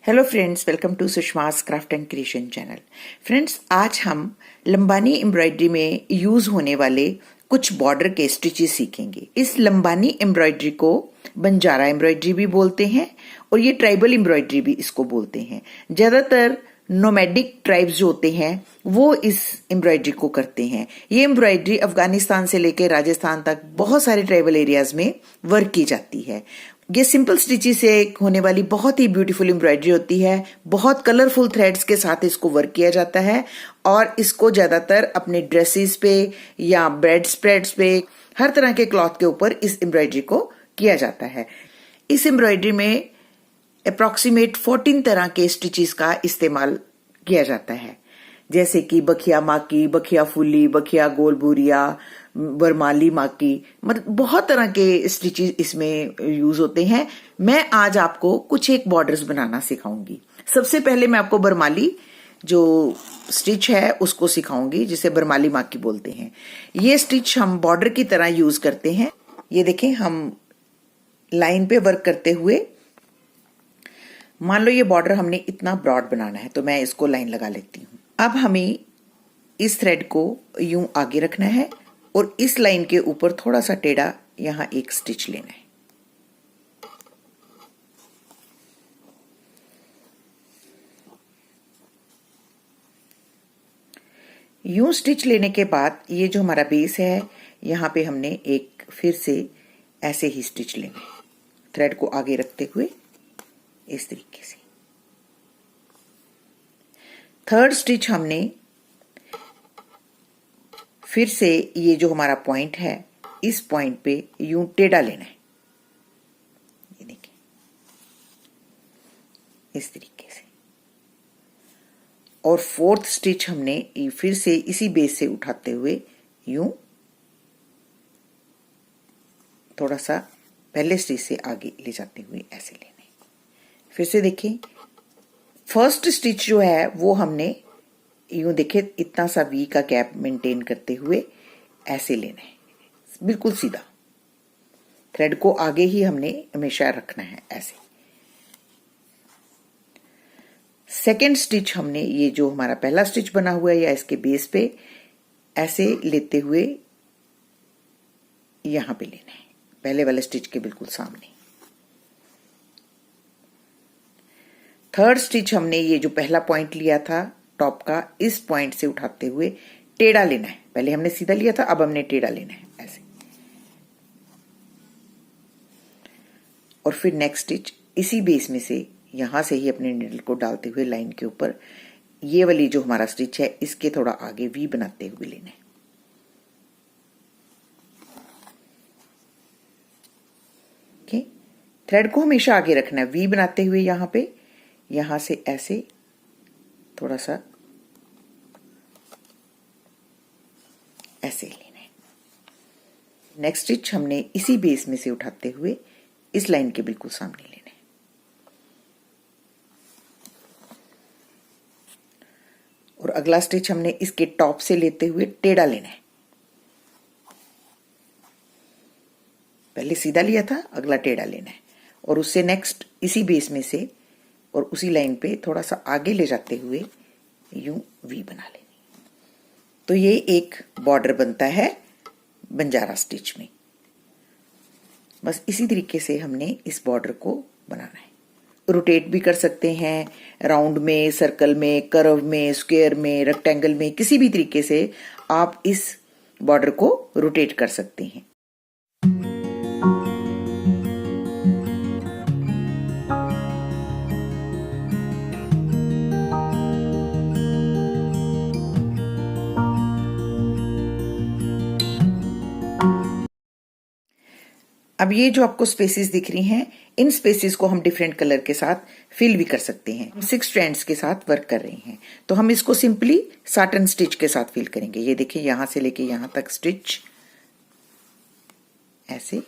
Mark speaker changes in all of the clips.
Speaker 1: Hello friends, welcome to Sushma's craft and creation channel. Friends, आज हम Lambani embroidery में use होने वाले कुछ बॉर्डर के स्टिचेस सीखेंगे। इस लंबानी एम्ब्रॉयडरी को बंजारा एम्ब्रॉयडरी भी बोलते हैं और ये ट्राइबल एम्ब्रॉयडरी भी इसको बोलते हैं। ज्यादातर नोमैडिक ट्राइब्स जो होते हैं वो इस एम्ब्रॉयडरी को करते हैं। ये एम्ब्रॉयडरी अफगानिस्तान से लेकर राजस्थान तक बहुत सारे ट्राइबल एरियाज में वर्क की जाती है। ये सिंपल स्टिचेस से होने वाली बहुत ही ब्यूटीफुल एम्ब्रॉयडरी होती है। बहुत कलरफुल थ्रेड्स के साथ इसको वर्क किया जाता है और इसको ज्यादातर अपने ड्रेसेस पे या बेड स्प्रेड्स पे, हर तरह के क्लॉथ के ऊपर इस एम्ब्रॉयडरी को किया जाता है। इस एम्ब्रॉयडरी में अप्रॉक्सीमेट 14 तरह के स्टिचेस का इस्तेमाल किया जाता है, जैसे कि बखिया माकी, बखिया फुली, बखिया गोल बुरिया, बरमाली माकी, मतलब बहुत तरह के स्टिचेस इसमें यूज होते हैं। मैं आज आपको कुछ एक बॉर्डर्स बनाना सिखाऊंगी। सबसे पहले मैं आपको बरमाली जो स्टिच है उसको सिखाऊंगी, जिसे बरमाली माकी बोलते हैं। ये स्टिच हम बॉर्डर की तरह यूज करते हैं। ये देखें, हम लाइन पे वर्क करते हुए, मान लो ये बॉर्डर हमने इतना ब्रॉड बनाना है तो मैं इसको लाइन लगा लेती हूँ। अब हमें इस थ्रेड को यूं आगे रखना है और इस लाइन के ऊपर थोड़ा सा टेढ़ा यहां एक स्टिच लेना है। यूं स्टिच लेने के बाद ये जो हमारा बेस है, यहां पे हमने एक फिर से ऐसे ही स्टिच लेना है, थ्रेड को आगे रखते हुए इस तरीके से। थर्ड स्टिच हमने फिर से ये जो हमारा पॉइंट है, इस पॉइंट पे यूं टेढ़ा लेना है, ये देखिए इस तरीके से। और फोर्थ स्टिच हमने फिर से इसी बेस से उठाते हुए यूं थोड़ा सा पहले स्टिच से आगे ले जाते हुए ऐसे लेना है। फिर से देखिए, फर्स्ट स्टिच जो है वो हमने यूं देखे इतना सा वी का गैप मेंटेन करते हुए ऐसे लेना है, बिल्कुल सीधा। थ्रेड को आगे ही हमने हमेशा रखना है ऐसे। सेकेंड स्टिच हमने ये जो हमारा पहला स्टिच बना हुआ है या इसके बेस पे ऐसे लेते हुए यहां पे लेना है, पहले वाले स्टिच के बिल्कुल सामने। थर्ड स्टिच हमने ये जो पहला पॉइंट लिया था टॉप का, इस पॉइंट से उठाते हुए टेढ़ा लेना है। पहले हमने सीधा लिया था, अब हमने टेढ़ा लेना है ऐसे। और फिर नेक्स्ट स्टिच इसी बेस में से यहां से ही अपने नीडल को डालते हुए लाइन के ऊपर ये वाली जो हमारा स्टिच है इसके थोड़ा आगे वी बनाते हुए लेना है। ओके, थ्रेड को हमेशा आगे रखना है, वी बनाते हुए यहां से ऐसे थोड़ा सा ऐसे लेना है। नेक्स्ट स्टिच हमने इसी बेस में से उठाते हुए इस लाइन के बिल्कुल सामने लेना है। और अगला स्टिच हमने इसके टॉप से लेते हुए टेढ़ा लेना है। पहले सीधा लिया था, अगला टेढ़ा लेना है और उससे नेक्स्ट इसी बेस में से और उसी लाइन पे थोड़ा सा आगे ले जाते हुए यूं वी बना लेनी। तो ये एक बॉर्डर बनता है बंजारा स्टिच में। बस इसी तरीके से हमने इस बॉर्डर को बनाना है। रोटेट भी कर सकते हैं, राउंड में, सर्कल में, कर्व में, स्क्वायर में, रेक्टेंगल में, किसी भी तरीके से आप इस बॉर्डर को रोटेट कर सकते हैं। अब ये जो आपको स्पेसेस दिख रही हैं, इन स्पेसेस को हम डिफरेंट कलर के साथ फिल भी कर सकते हैं। हम 6 स्ट्रैंड्स के साथ वर्क कर रहे हैं तो हम इसको सिंपली साटन स्टिच के साथ फिल करेंगे। ये देखिए, यहां से लेके यहां तक स्टिच ऐसे।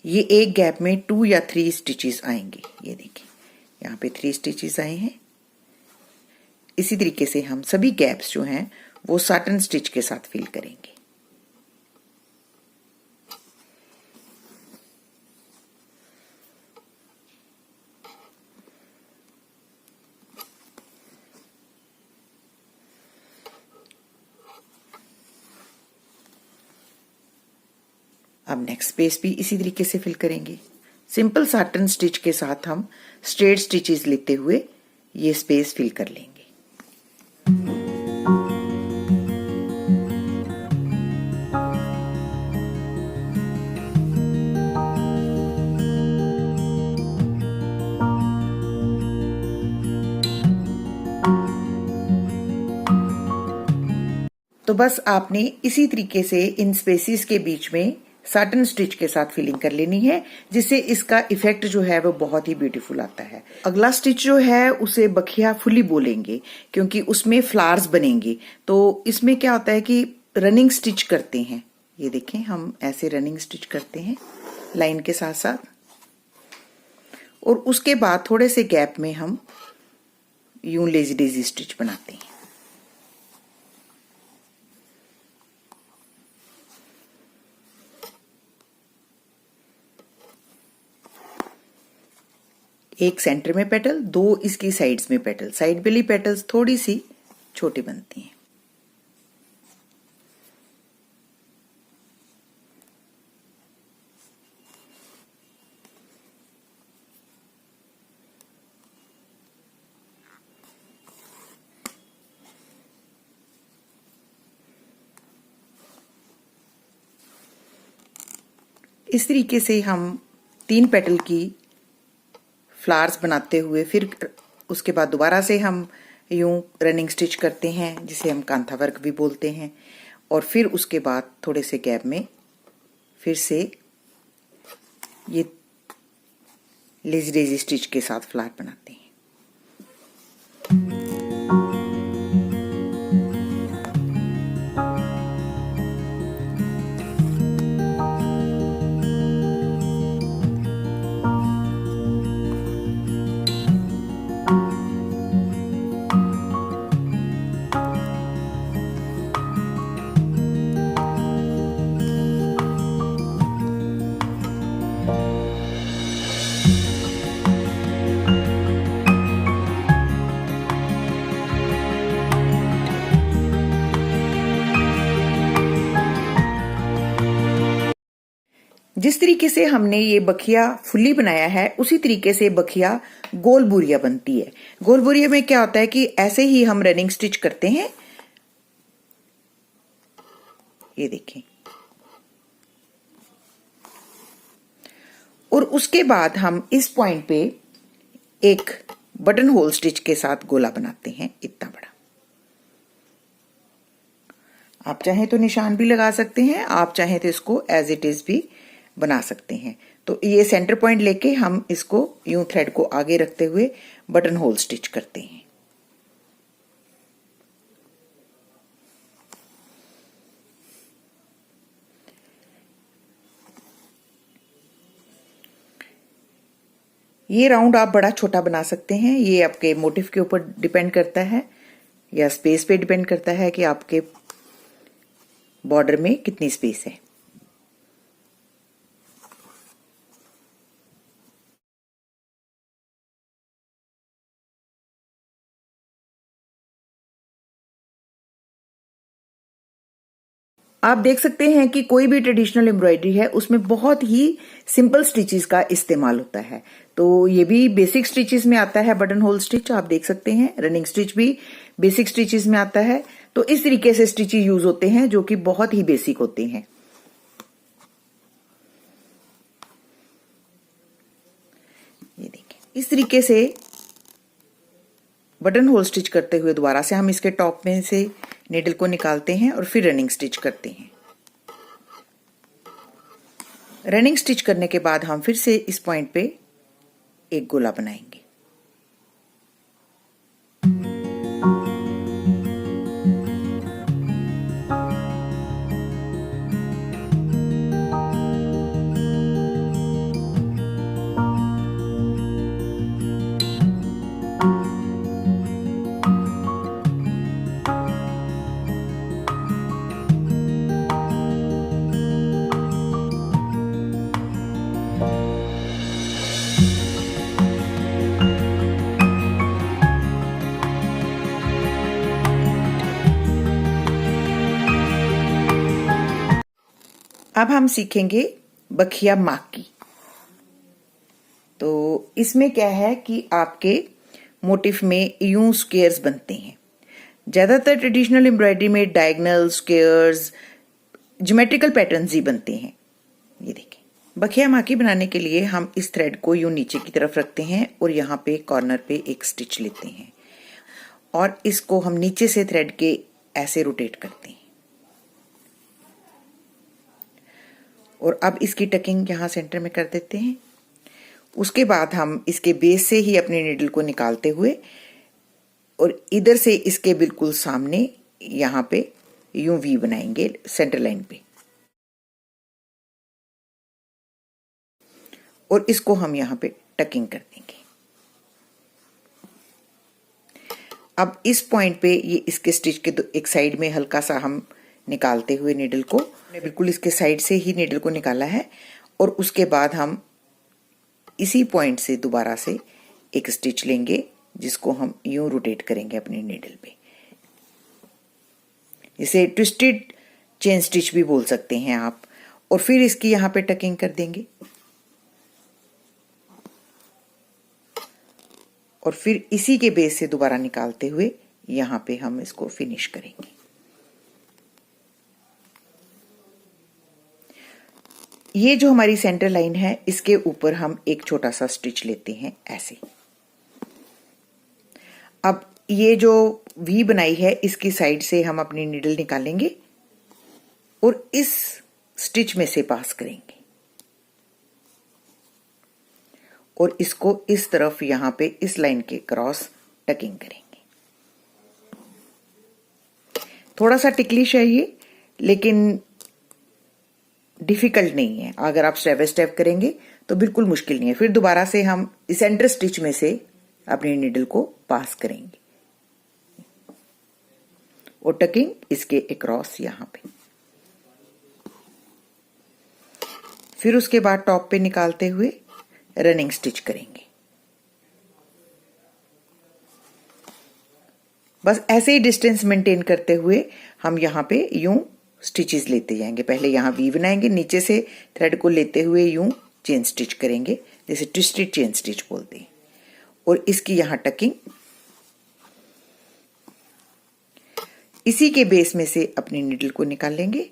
Speaker 1: ये एक गैप में 2 या 3 स्टिचेस आएंगे। ये देखिए, यहाँ पे 3 स्टिचेस आए हैं। इसी तरीके से हम सभी गैप्स जो हैं वो साटन स्टिच के साथ फिल करेंगे। अब नेक्स्ट स्पेस भी इसी तरीके से फिल करेंगे। सिंपल साटन स्टिच के साथ हम स्ट्रेट स्टिचेस लेते हुए ये स्पेस फिल कर लेंगे। तो बस आपने इसी तरीके से इन स्पेसिस के बीच में साटन स्टिच के साथ फिलिंग कर लेनी है, जिससे इसका इफेक्ट जो है वो बहुत ही ब्यूटीफुल आता है। अगला स्टिच जो है उसे बखिया फुली बोलेंगे, क्योंकि उसमें फ्लावर्स बनेंगे। तो इसमें क्या होता है कि रनिंग स्टिच करते हैं, ये देखें हम ऐसे रनिंग स्टिच करते हैं लाइन के साथ साथ, और उसके बाद थोड़े से गैप में हम यूं लेजी डेजी स्टिच बनाते हैं। एक सेंटर में पेटल, दो इसकी साइड्स में पेटल। साइड वाली पेटल्स थोड़ी सी छोटी बनती हैं। इस तरीके से हम 3 पेटल की फ्लावर्स बनाते हुए फिर उसके बाद दोबारा से हम यूं रनिंग स्टिच करते हैं, जिसे हम कांथा वर्क भी बोलते हैं, और फिर उसके बाद थोड़े से गैप में फिर से ये लेजी डेजी स्टिच के साथ फ्लावर बनाते हैं। जिस तरीके से हमने ये बखिया फुल्ली बनाया है, उसी तरीके से बखिया गोल बुरिया बनती है। गोल बुरिया में क्या होता है कि ऐसे ही हम रनिंग स्टिच करते हैं, ये देखें, और उसके बाद हम इस पॉइंट पे एक बटन होल स्टिच के साथ गोला बनाते हैं इतना बड़ा। आप चाहें तो निशान भी लगा सकते हैं, आप चाहें तो इसको एज इट इज भी बना सकते हैं। तो ये सेंटर पॉइंट लेके हम इसको यूं थ्रेड को आगे रखते हुए बटन होल स्टिच करते हैं। ये राउंड आप बड़ा छोटा बना सकते हैं, ये आपके मोटिव के ऊपर डिपेंड करता है या स्पेस पे डिपेंड करता है कि आपके बॉर्डर में कितनी स्पेस है। आप देख सकते हैं कि कोई भी ट्रेडिशनल एम्ब्रॉयडरी है उसमें बहुत ही सिंपल स्टिचेस का इस्तेमाल होता है। तो ये भी बेसिक स्टिचेस में आता है, बटन होल स्टिच आप देख सकते हैं, रनिंग स्टिच भी बेसिक स्टिचेस में आता है। तो इस तरीके से स्टिचेस यूज होते हैं जो कि बहुत ही बेसिक होते हैं। ये देखिए, इस तरीके से बटन होल स्टिच करते हुए दोबारा से हम इसके टॉप में से नीडल को निकालते हैं और फिर रनिंग स्टिच करते हैं। रनिंग स्टिच करने के बाद हम फिर से इस पॉइंट पे एक गोला बनाएंगे। अब हम सीखेंगे बखिया माकी। तो इसमें क्या है कि आपके मोटिफ में यूं स्क्वेयर्स बनते हैं। ज्यादातर ट्रेडिशनल एम्ब्रॉयडरी में डायगोनल स्क्वेयर्स, ज्योमेट्रिकल पैटर्न्स ही बनते हैं। ये देखिए, बखिया माकी बनाने के लिए हम इस थ्रेड को यूं नीचे की तरफ रखते हैं और यहाँ पे कॉर्नर पे एक स्टिच लेते हैं और इसको हम नीचे से थ्रेड के ऐसे रोटेट करते हैं और अब इसकी टकिंग यहाँ सेंटर में कर देते हैं। उसके बाद हम इसके बेस से ही अपने नीडल को निकालते हुए और इधर से इसके बिल्कुल सामने यहाँ पे यूं वी बनाएंगे सेंटर लाइन पे और इसको हम यहाँ पे टकिंग कर देंगे। अब इस पॉइंट पे ये इसके स्टिच के एक साइड में हल्का सा हम निकालते हुए नीडल को, बिल्कुल इसके साइड से ही नीडल को निकाला है और उसके बाद हम इसी पॉइंट से दोबारा से एक स्टिच लेंगे जिसको हम यूं रोटेट करेंगे अपने नीडल पे। इसे ट्विस्टेड चेन स्टिच भी बोल सकते हैं आप। और फिर इसकी यहाँ पे टकिंग कर देंगे और फिर इसी के बेस से दोबारा निकालते हुए यहाँ पे हम इसको फिनिश करेंगे। ये जो हमारी सेंटर लाइन है इसके ऊपर हम एक छोटा सा स्टिच लेते हैं ऐसे। अब ये जो वी बनाई है इसकी साइड से हम अपनी नीडल निकालेंगे और इस स्टिच में से पास करेंगे और इसको इस तरफ यहां पे इस लाइन के क्रॉस टकिंग करेंगे। थोड़ा सा टिकलिश है ये, लेकिन डिफिकल्ट नहीं है। अगर आप स्टेप बाय स्टेप करेंगे तो बिल्कुल मुश्किल नहीं है। फिर दोबारा से हम सेंटर स्टिच में से अपनी नीडल को पास करेंगे और टकिंग इसके अक्रॉस यहां पे। फिर उसके बाद टॉप पे निकालते हुए रनिंग स्टिच करेंगे। बस ऐसे ही डिस्टेंस मेंटेन करते हुए हम यहाँ पे यूं स्टिचेस लेते जाएंगे। पहले यहाँ वी बनाएंगे, नीचे से थ्रेड को लेते हुए यूं चेन स्टिच करेंगे, जैसे ट्विस्टेड चेन स्टिच बोलते हैं। और इसकी यहाँ टकिंग इसी के बेस में से अपनी नीडल को निकाल लेंगे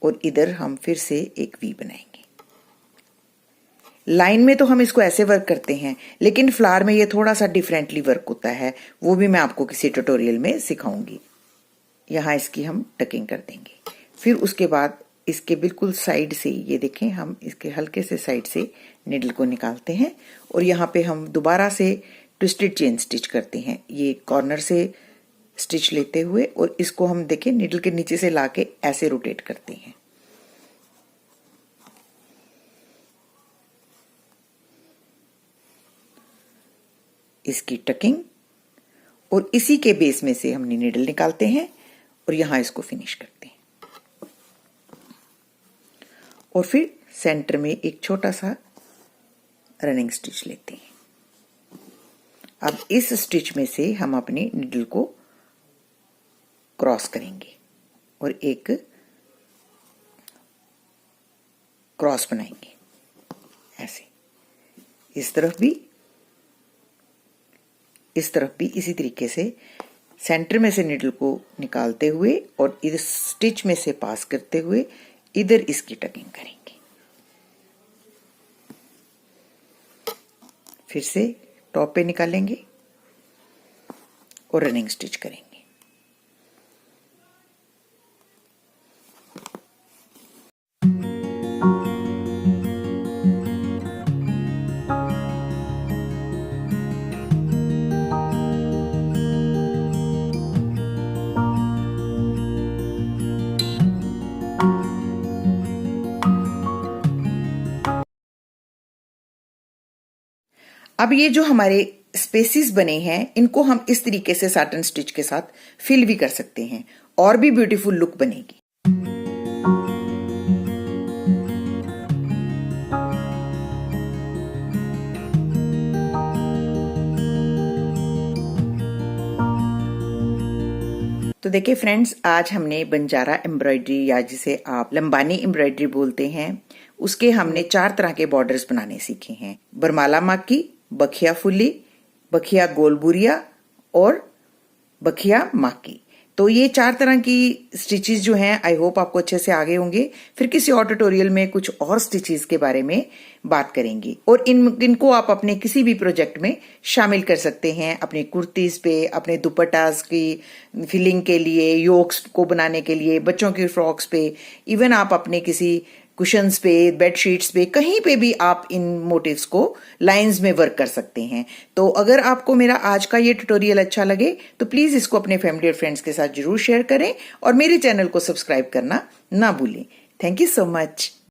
Speaker 1: और इधर हम फिर से एक वी बनाएंगे। लाइन में तो हम इसको ऐसे वर्क करते हैं, लेकिन फ्लावर में ये थोड़ा सा डिफरेंटली वर्क होता है, वो भी मैं आपको किसी ट्यूटोरियल में सिखाऊंगी। यहाँ इसकी हम टकिंग कर देंगे। फिर उसके बाद इसके बिल्कुल साइड से, ये देखें, हम इसके हल्के से साइड से नीडल को निकालते हैं और यहाँ पे हम दोबारा से ट्विस्टेड चेन स्टिच करते हैं। ये कॉर्नर से स्टिच लेते हुए और इसको हम देखें नीडल के नीचे से लाके ऐसे रोटेट करते हैं। इसकी टकिंग और इसी के बेस में से हमने नीडल निकालते हैं और यहां इसको फिनिश करते हैं और फिर सेंटर में एक छोटा सा रनिंग स्टिच लेते हैं। अब इस स्टिच में से हम अपनी नीडल को क्रॉस करेंगे और एक क्रॉस बनाएंगे ऐसे। इस तरफ भी, इस तरफ भी इसी तरीके से सेंटर में से नीडल को निकालते हुए और इस स्टिच में से पास करते हुए इधर इसकी टकिंग करेंगे। फिर से टॉप पे निकालेंगे और रनिंग स्टिच करेंगे। अब ये जो हमारे स्पेसिस बने हैं इनको हम इस तरीके से साटन स्टिच के साथ फिल भी कर सकते हैं और भी ब्यूटीफुल लुक बनेगी। तो देखिए फ्रेंड्स, आज हमने बंजारा एम्ब्रॉयडरी या जिसे आप लंबानी एम्ब्रॉयडरी बोलते हैं उसके हमने 4 तरह के बॉर्डर्स बनाने सीखे हैं। बरमाला माकी, बखिया फुल्ली, बखिया गोलबुरिया और बखिया माकी। तो ये 4 तरह की स्टिचेस जो हैं, आई होप आपको अच्छे से आ गए होंगे। फिर किसी और ट्यूटोरियल में कुछ और स्टिचेस के बारे में बात करेंगे और इनको आप अपने किसी भी प्रोजेक्ट में शामिल कर सकते हैं, अपनी कुर्तीज पे, अपने दुपट्टास की फिलिंग के लिए, योक्स को बनाने के लिए, बच्चों की फ्रॉक्स पे, इवन आप अपने किसी कुशन्स पे, बेडशीट्स पे, कहीं पे भी आप इन मोटिव्स को लाइंस में वर्क कर सकते हैं। तो अगर आपको मेरा आज का ये ट्यूटोरियल अच्छा लगे तो प्लीज इसको अपने फैमिली और फ्रेंड्स के साथ जरूर शेयर करें और मेरे चैनल को सब्सक्राइब करना ना भूलें। Thank you so much.